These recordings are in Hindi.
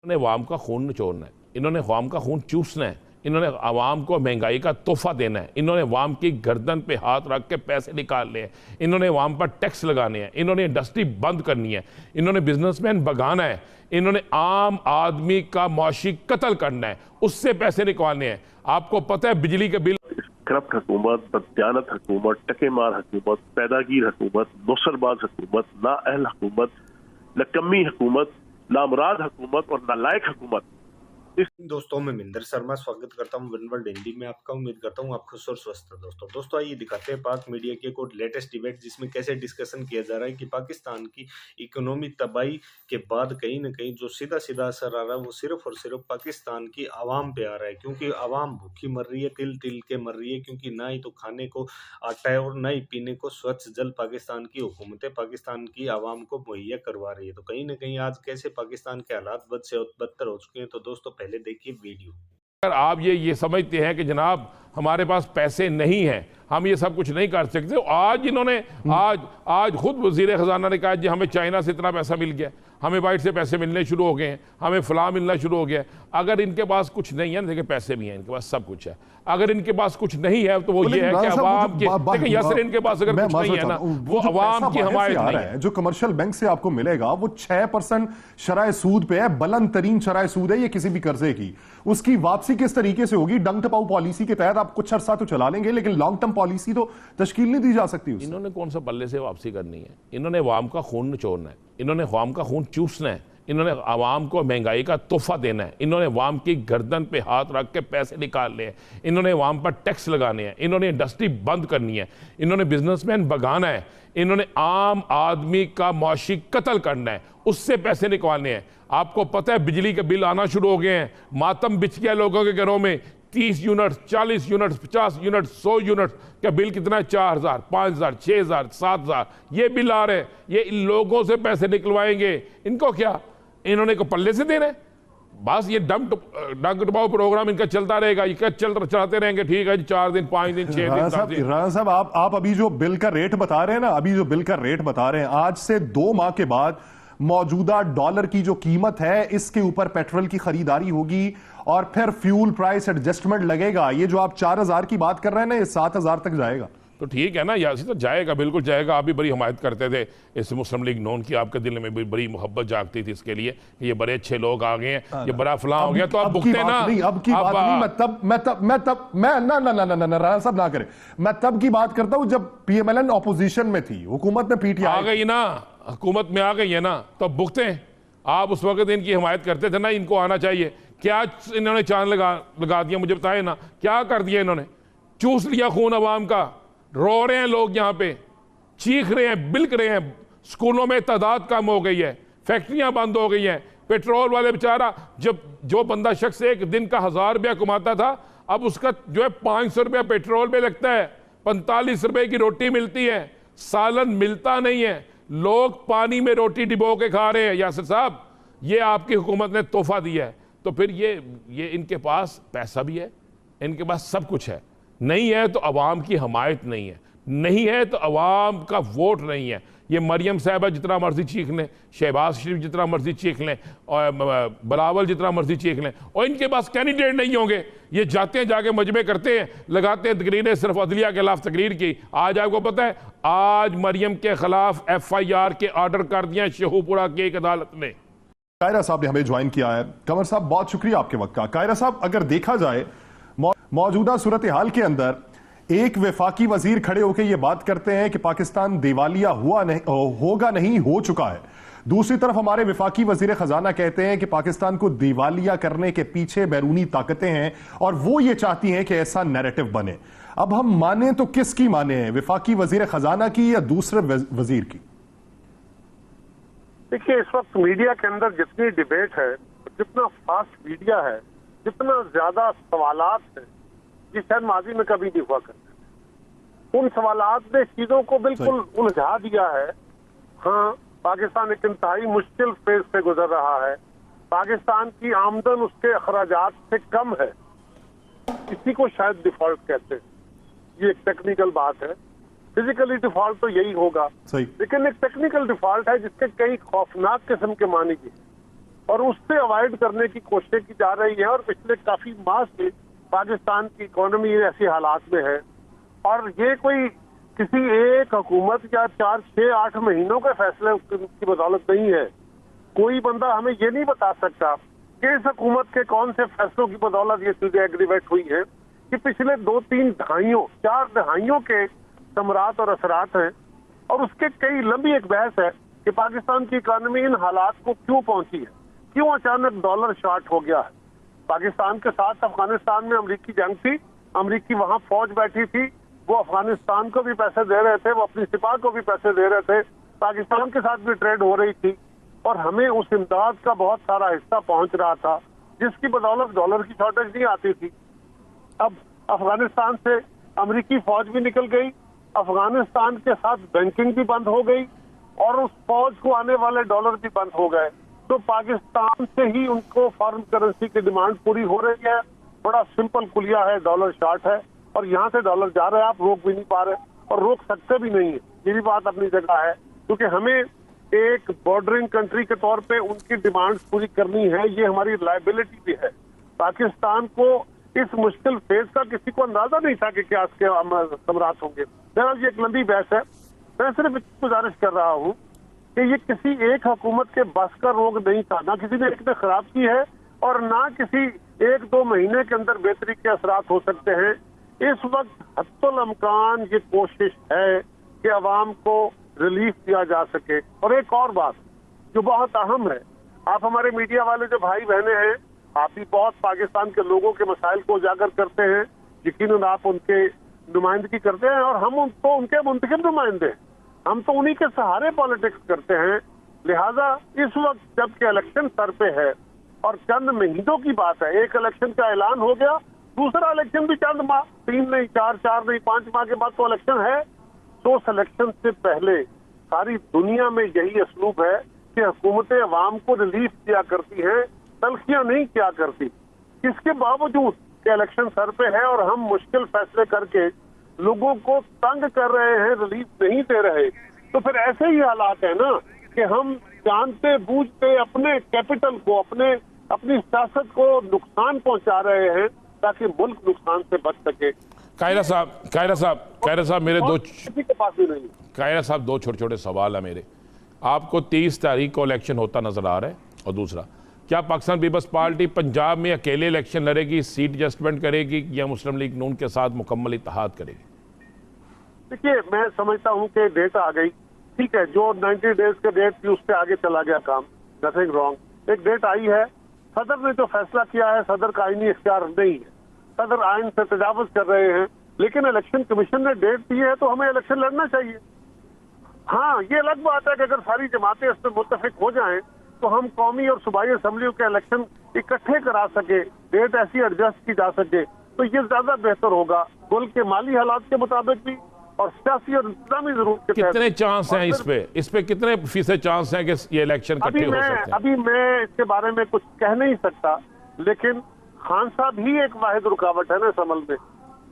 इन्होंने अवाम का खून निचोड़ना है, इन्होंने अवाम का खून चूसना है, इन्होंने अवाम को महंगाई का तोहफा देना है, इन्होंने अवाम की गर्दन पे हाथ रख के पैसे निकालने हैं, इन्होंने अवाम पर टैक्स लगाने हैं, इन्होंने इंडस्ट्री बंद करनी है, इन्होंने बिजनेसमैन भगाना है, इन्होंने आम आदमी का मुआशी कत्ल करना है, उससे पैसे निकालने हैं। आपको पता है बिजली के बिल। करप्ट हुकूमत, बददियानत हुकूमत, टकेमार हुकूमत, पैदागीर हुकूमत, नौसरबाज हुकूमत, नाअहल हुकूमत, नकम्मी हुकूमत, नामुराद हुकूमत और नालायक हुकूमत। दोस्तों मैं मिंदर शर्मा स्वागत करता हूं वन वर्ल्ड हिंदी में आपका। उम्मीद करता हूं आप खुश और स्वस्थ हैं। दोस्तों आइए दिखाते हैं पाक मीडिया की एक और लेटेस्ट डिबेट, जिसमें कैसे डिस्कशन किया जा रहा है कि पाकिस्तान की इकोनॉमी तबाही के बाद कहीं ना कहीं जो सीधा सीधा असर आ रहा है वो सिर्फ और सिर्फ पाकिस्तान की आवाम पे आ रहा है, क्योंकि आवाम भूखी मर रही है, तिल तिल के मर रही है, क्योंकि ना ही तो खाने को आटा है और ना ही पीने को स्वच्छ जल पाकिस्तान की हुकूमतें पाकिस्तान की आवाम को मुहैया करवा रही है। तो कहीं ना कहीं आज कैसे पाकिस्तान के हालात बद से बदतर हो चुके हैं। तो दोस्तों पहले देखिए वीडियो। अगर आप ये समझते हैं कि जनाब हमारे पास पैसे नहीं हैं, हम ये सब कुछ नहीं कर सकते, आज इन्होंने आज खुद वजीर खजाना ने कहा जी हमें चाइना से इतना पैसा मिल गया, हमें बाइट से पैसे मिलने शुरू हो गए हैं, हमें फलां मिलना शुरू हो गया। अगर इनके पास कुछ नहीं है, देखिए पैसे भी हैं, इनके पास सब कुछ है। अगर इनके पास कुछ नहीं है तो वो ये है कि अवाम की, देखिए यसर इनके पास अगर कुछ नहीं है ना, वो अवाम की हमायत नहीं है। जो कमर्शियल बैंक से आपको मिलेगा वो 6% शराय सूद पे है, बुलंद तरीन शराय सूद है ये किसी भी कर्जे की। उसकी वापसी किस तरीके से होगी? डंग टपाऊ पॉलिसी के तहत आप कुछ अरसा तो चला लेंगे, लेकिन लॉन्ग टर्म पॉलिसी तो तश्कील नहीं दी जा सकती। इन्होंने कौन सा पल्ले से वापसी करनी है? इन्होंने अवाम का खून निचोड़ना है, इन्होंने अवाम का खून चूसना है, इन्होंने अवाम को महंगाई का तोहफा देना है, इन्होंने अवाम की गर्दन पे हाथ रख के पैसे निकालने हैं, इन्होंने अवाम पर टैक्स लगाने हैं, इन्होंने इंडस्ट्री बंद करनी है, इन्होंने बिजनेसमैन भगाना है, इन्होंने आम आदमी का मुआशी कत्ल करना है, उससे पैसे निकालने हैं। आपको पता है बिजली के बिल आना शुरू हो गए हैं, मातम बिछ गया लोगों के घरों में। 30 यूनिट, 40 यूनिट, 50 यूनिट, 100 यूनिट का बिल कितना है? 4000, 5000, 6000, 7000 ये बिल आ रहे हैं। ये इन लोगों से पैसे निकलवाएंगे, इनको क्या, इन्होंने को पल्ले से देना है? बस ये डंग टपाओ प्रोग्राम इनका चलता रहेगा, ये चलाते रहेंगे। ठीक है जी, 4 दिन, 5 दिन, 6 दिन। राणा साहब आप अभी जो बिल का रेट बता रहे हैं ना, अभी जो बिल का रेट बता रहे हैं, आज से 2 माह के बाद मौजूदा डॉलर की जो कीमत है इसके ऊपर पेट्रोल की खरीदारी होगी और फिर फ्यूल प्राइस एडजस्टमेंट लगेगा। ये जो आप 4000 की बात कर रहे हैं ना, ये 7000 तक जाएगा। तो ठीक है ना, यासी तो जाएगा, बिल्कुल जाएगा। आप भी बड़ी हमायत करते थे इस मुस्लिम लीग नून की, आपके दिल में भी बड़ी मोहब्बत जागती थी इसके लिए, ये बड़े अच्छे लोग आ गए हैं, ये बड़ा फलां हो गया, तो आप भुगते ना। अब की बात नहीं, मैं ना राणा साहब ना करें। मैं तब की बात करता हूं जब पीएमएलएन ऑपोजिशन में थी, हुकूमत में पीटीआई आ गई ना, हुकूमत में आ गई है ना, तो अब भुगते हैं। आप उस वक्त इनकी हिमायत करते थे ना, इनको आना चाहिए। क्या इन्होंने चांद लगा दिया, मुझे बताए ना, क्या कर दिया इन्होंने? चूस लिया खून अवाम का। रो रहे हैं लोग, यहाँ पे चीख रहे हैं, बिलक रहे हैं। स्कूलों में तादाद कम हो गई है, फैक्ट्रियां बंद हो गई हैं। पेट्रोल वाले बेचारा, जब जो बंदा शख्स एक दिन का 1000 रुपया कमाता था, अब उसका जो है 500 रुपया पेट्रोल पे लगता है, 45 रुपए की रोटी मिलती है, सालन मिलता नहीं है, लोग पानी में रोटी डिबो के खा रहे हैं। यासिर साहब, ये आपकी हुकूमत ने तोहफा दिया है। तो फिर ये इनके पास पैसा भी है, इनके पास सब कुछ है। नहीं है तो अवाम की हमायत नहीं है, नहीं है तो अवाम का वोट नहीं है। ये मरियम साहिबा जितना मर्जी चीख लें, शहबाज शरीफ जितना मर्जी चीख लें, और बिलावल जितना मर्जी चीख लें, और इनके पास कैंडिडेट नहीं होंगे। ये जाते हैं, जाके मजमे करते हैं, लगाते हैं तकरीरें, सिर्फ अदलिया के खिलाफ तकरीर की। आज आपको पता है, आज मरियम के खिलाफ FIR के ऑर्डर कर दिया शेखुपुरा की एक अदालत ने। कायरा साहब ने हमें ज्वाइन किया है। कमर साहब, बहुत शुक्रिया आपके वक्त का। कायरा साहब, अगर देखा जाए मौजूदा सूरत हाल के अंदर एक वफाकी वजीर खड़े होकर यह बात करते हैं कि पाकिस्तान दिवालिया होगा नहीं, हो चुका है। दूसरी तरफ हमारे वफाकी वजीर खजाना कहते हैं कि पाकिस्तान को दिवालिया करने के पीछे बैरूनी ताकतें हैं और वो ये चाहती हैं कि ऐसा नैरेटिव बने। अब हम माने तो किसकी माने हैं, वफाकी वजीर खजाना की या दूसरे वजीर की? देखिए, इस वक्त मीडिया के अंदर जितनी डिबेट है, जितना फास्ट मीडिया है, जितना ज्यादा सवालात है, ये शायद माजी में कभी नहीं हुआ करते थे। उन सवालात ने चीजों को बिल्कुल उलझा दिया है। हाँ, पाकिस्तान एक इंतहाई मुश्किल फेज से गुजर रहा है। पाकिस्तान की आमदन उसके अखराजात से कम है, इसी को शायद डिफॉल्ट कहते हैं। ये एक टेक्निकल बात है। फिजिकली डिफॉल्ट तो यही होगा, लेकिन एक टेक्निकल डिफॉल्ट है जिसके कई खौफनाक किस्म के मानी भी। और उससे अवॉइड करने की कोशिश की जा रही है। और पिछले काफी माह से पाकिस्तान की इकोनॉमी ऐसी हालात में है, और ये कोई किसी एक हुकूमत या 4, 6, 8 महीनों के फैसले की बदौलत नहीं है। कोई बंदा हमें ये नहीं बता सकता कि इस हुकूमत के कौन से फैसलों की बदौलत ये चीजें एग्रीवेट हुई है, कि पिछले 2-3 दहाइयों 4 दहाइयों के समरात और असरात हैं। और उसके कई लंबी एक बहस है कि पाकिस्तान की इकोनॉमी इन हालात को क्यों पहुंची है, क्यों अचानक डॉलर शॉर्ट हो गया है। पाकिस्तान के साथ अफगानिस्तान में अमरीकी जंग थी, अमरीकी वहां फौज बैठी थी, वो अफगानिस्तान को भी पैसे दे रहे थे, वो अपनी सिपाह को भी पैसे दे रहे थे, पाकिस्तान के साथ भी ट्रेड हो रही थी, और हमें उस इमदाद का बहुत सारा हिस्सा पहुंच रहा था, जिसकी बदौलत डॉलर की शॉर्टेज नहीं आती थी। अब अफगानिस्तान से अमरीकी फौज भी निकल गई, अफगानिस्तान के साथ बैंकिंग भी बंद हो गई, और उस फौज को आने वाले डॉलर भी बंद हो गए। तो पाकिस्तान से ही उनको फॉरेन करेंसी की डिमांड पूरी हो रही है। बड़ा सिंपल कुलिया है, डॉलर शॉर्ट है और यहाँ से डॉलर जा रहा है, आप रोक भी नहीं पा रहे और रोक सकते भी नहीं है। ये भी बात अपनी जगह है, क्योंकि हमें एक बॉर्डरिंग कंट्री के तौर पे उनकी डिमांड पूरी करनी है, ये हमारी लायबिलिटी भी है। पाकिस्तान को इस मुश्किल फेज का किसी को अंदाजा नहीं था कि क्या इसके समरात होंगे। बहरहाल ये एक लंबी बहस है। मैं सिर्फ गुजारिश कर रहा हूँ कि ये किसी एक हुकूमत के बस का रोग नहीं था, ना किसी ने एक ने खराब की है और ना किसी 1-2 महीने के अंदर बेहतरी के असरात हो सकते हैं। इस वक्त हत्तुल अमकान ये कोशिश है कि अवाम को रिलीफ दिया जा सके। और एक और बात जो बहुत अहम है, आप हमारे मीडिया वाले जो भाई बहने हैं, आप भी बहुत पाकिस्तान के लोगों के मसाइल को उजागर करते हैं, यकीनन आप उनके नुमाइंदगी करते हैं और हम तो उनके मुंतखब नुमाइंदे हैं, हम तो उन्हीं के सहारे पॉलिटिक्स करते हैं। लिहाजा इस वक्त जबकि इलेक्शन सर पे है और चंद महीनों की बात है, एक इलेक्शन का ऐलान हो गया, दूसरा इलेक्शन भी चंद माह, 3 नहीं 4 नहीं 5 माह के बाद तो इलेक्शन है। तो उस इलेक्शन से पहले सारी दुनिया में यही असलूब है कि हुकूमतें अवाम को रिलीफ दिया करती हैं, तलखियां नहीं किया करती। इसके बावजूद कि इलेक्शन सर पे है और हम मुश्किल फैसले करके लोगों को तंग कर रहे हैं, रिलीफ नहीं दे रहे, तो फिर ऐसे ही हालात है ना कि हम जानते बूझते अपने कैपिटल को, अपनी सियासत को नुकसान पहुंचा रहे हैं ताकि मुल्क नुकसान से बच सके। कायरा साहब मेरे दो किसी के पास भी नहीं। कायरा साहब 2 छोटे-छोटे सवाल है मेरे। आपको 30 तारीख को इलेक्शन होता नजर आ रहा है, और दूसरा, क्या पाकिस्तान पीपल्स पार्टी पंजाब में अकेले इलेक्शन लड़ेगी, सीट एडजस्टमेंट करेगी या मुस्लिम लीग नून के साथ मुकम्मल इत्तेहाद करेगी? देखिए, मैं समझता हूं कि डेट आ गई, ठीक है, जो 90 डेज के डेट थी उससे आगे चला गया काम, नथिंग रॉन्ग। एक डेट आई है, सदर ने जो फैसला किया है, सदर का आईनी इख्तियार नहीं है, सदर आइन से तजावुज कर रहे हैं, लेकिन इलेक्शन कमीशन ने डेट दी है तो हमें इलेक्शन लड़ना चाहिए। हाँ, ये अलग बात है कि अगर सारी जमातें इस पर मुत्तफिक हो जाएं तो हम कौमी और सूबाई असम्बलियों के इलेक्शन इकट्ठे करा सके, डेट ऐसी एडजस्ट की जा सके, तो ये ज्यादा बेहतर होगा, मुल्क के माली हालात के मुताबिक भी और सियासी और इंतजामी जरूरत के तहत। कितने चांस हैं इस पे कितने फीसद चांस हैं कि ये इलेक्शन इकट्ठे हो सकते हैं? अभी मैं इसके बारे में कुछ कह नहीं सकता, लेकिन खान साहब ही एक वाहिद रुकावट है ना इस अमल में।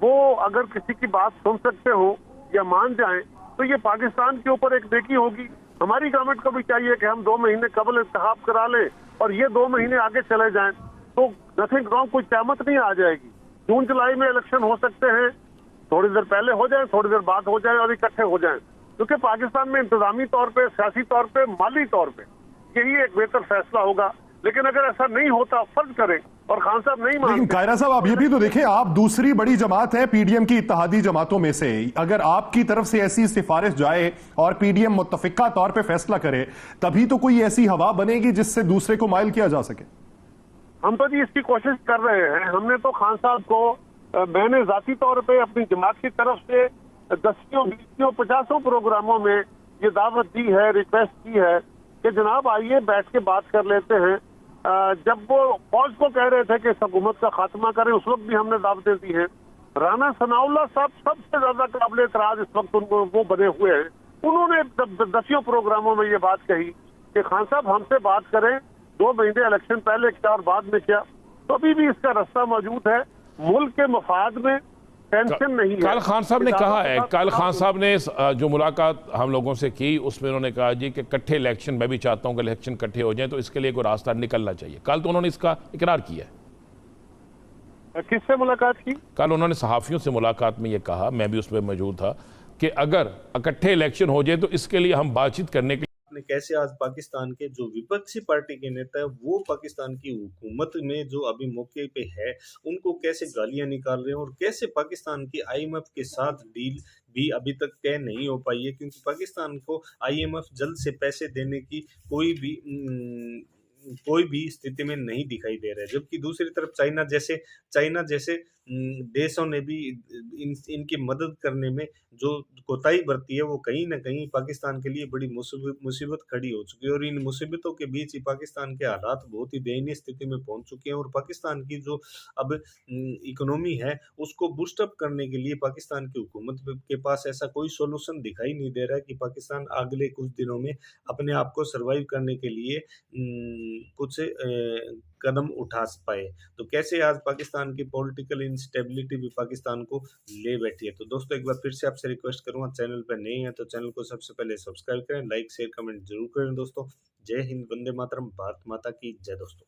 वो अगर किसी की बात सुन सकते हो या मान जाएं तो ये पाकिस्तान के ऊपर एक नेकी होगी। हमारी गवर्नमेंट को भी चाहिए कि हम 2 महीने कबल इंतखाब करा लें और ये 2 महीने आगे चले जाएं तो नथिंग रॉन्ग, कोई क़यामत नहीं आ जाएगी। जून जुलाई में इलेक्शन हो सकते हैं, थोड़ी देर पहले हो जाए, थोड़ी देर बाद हो जाए और इकट्ठे हो जाएं, क्योंकि पाकिस्तान में इंतजामी तौर पे, सियासी तौर पे, माली तौर पे यही एक बेहतर फैसला होगा। लेकिन अगर ऐसा नहीं होता, फर्ज करें और खान साहब नहीं मानते। लेकिन कायरा साहब, आप ये भी तो देखें, आप दूसरी बड़ी जमात है पीडीएम की इत्तेहादी जमातों में से, अगर आपकी तरफ से ऐसी सिफारिश जाए और पीडीएम मुत्तफिका तौर पे फैसला करे, तभी तो कोई ऐसी हवा बनेगी जिससे दूसरे को माइल किया जा सके। हम तो जी इसकी कोशिश कर रहे हैं। हमने तो खान साहब को, मैंने जाती तौर पे अपनी जमात की तरफ से 10, 20, 50 प्रोग्रामों में ये दावत दी है, रिक्वेस्ट की है कि जनाब आइए बैठ के बात कर लेते हैं। जब वो फौज को कह रहे थे कि इस हुकूमत का खात्मा करें, उस वक्त भी हमने दावतें दी हैं। राना सनाउल्लाह साहब सबसे ज्यादा काबिल एतराज इस वक्त उनको वो बने हुए हैं। उन्होंने 10 प्रोग्रामों में ये बात कही कि खान साहब हमसे बात करें, 2 महीने इलेक्शन पहले क्या और बाद में क्या। तो अभी भी इसका रास्ता मौजूद है। मुल्क के मफाद में टेंशन नहीं है। कल खान साहब ने कहा है, कल खान साहब साहब ने जो मुलाकात हम लोगों से की उसमें उन्होंने कहा जी कि इकट्ठे इलेक्शन, मैं भी चाहता हूं कि इलेक्शन इकट्ठे हो जाएं, तो इसके लिए कोई रास्ता निकलना चाहिए। कल तो उन्होंने इसका इकरार किया है। किससे मुलाकात की? कल उन्होंने सहाफ़ियों से मुलाकात में ये कहा, मैं भी उसमें मौजूद था, कि अगर इकट्ठे इलेक्शन हो जाए तो इसके लिए हम बातचीत करने के ने कैसे आज पाकिस्तान के जो विपक्षी पार्टी के नेता है वो पाकिस्तान की हुकूमत में जो अभी मौके पे है उनको कैसे गालियां निकाल रहे हैं, और कैसे पाकिस्तान की आईएमएफ के साथ डील भी अभी तक तय नहीं हो पाई है, क्योंकि पाकिस्तान को आईएमएफ जल्द से पैसे देने की कोई भी स्थिति में नहीं दिखाई दे रहा है। जबकि दूसरी तरफ चाइना जैसे देशों ने भी इनकी मदद करने में जो कोताही बरती है वो कहीं ना कहीं पाकिस्तान के लिए बड़ी मुसीबत खड़ी हो चुकी है, और इन मुसीबतों के बीच ही पाकिस्तान के हालात बहुत ही दयनीय स्थिति में पहुंच चुके हैं। और पाकिस्तान की जो अब इकोनॉमी है उसको बूस्टअप करने के लिए पाकिस्तान की हुकूमत के पास ऐसा कोई सोल्यूशन दिखाई नहीं दे रहा है कि पाकिस्तान अगले कुछ दिनों में अपने आप को सर्वाइव करने के लिए कुछ कदम उठा पाए। तो कैसे आज पाकिस्तान की पॉलिटिकल इंस्टेबिलिटी भी पाकिस्तान को ले बैठी है। तो दोस्तों एक बार फिर से आपसे रिक्वेस्ट करूंगा, चैनल पर नए हैं तो चैनल को सबसे पहले सब्सक्राइब करें, लाइक शेयर कमेंट जरूर करें दोस्तों। जय हिंद, वंदे मातरम, भारत माता की जय दोस्तों।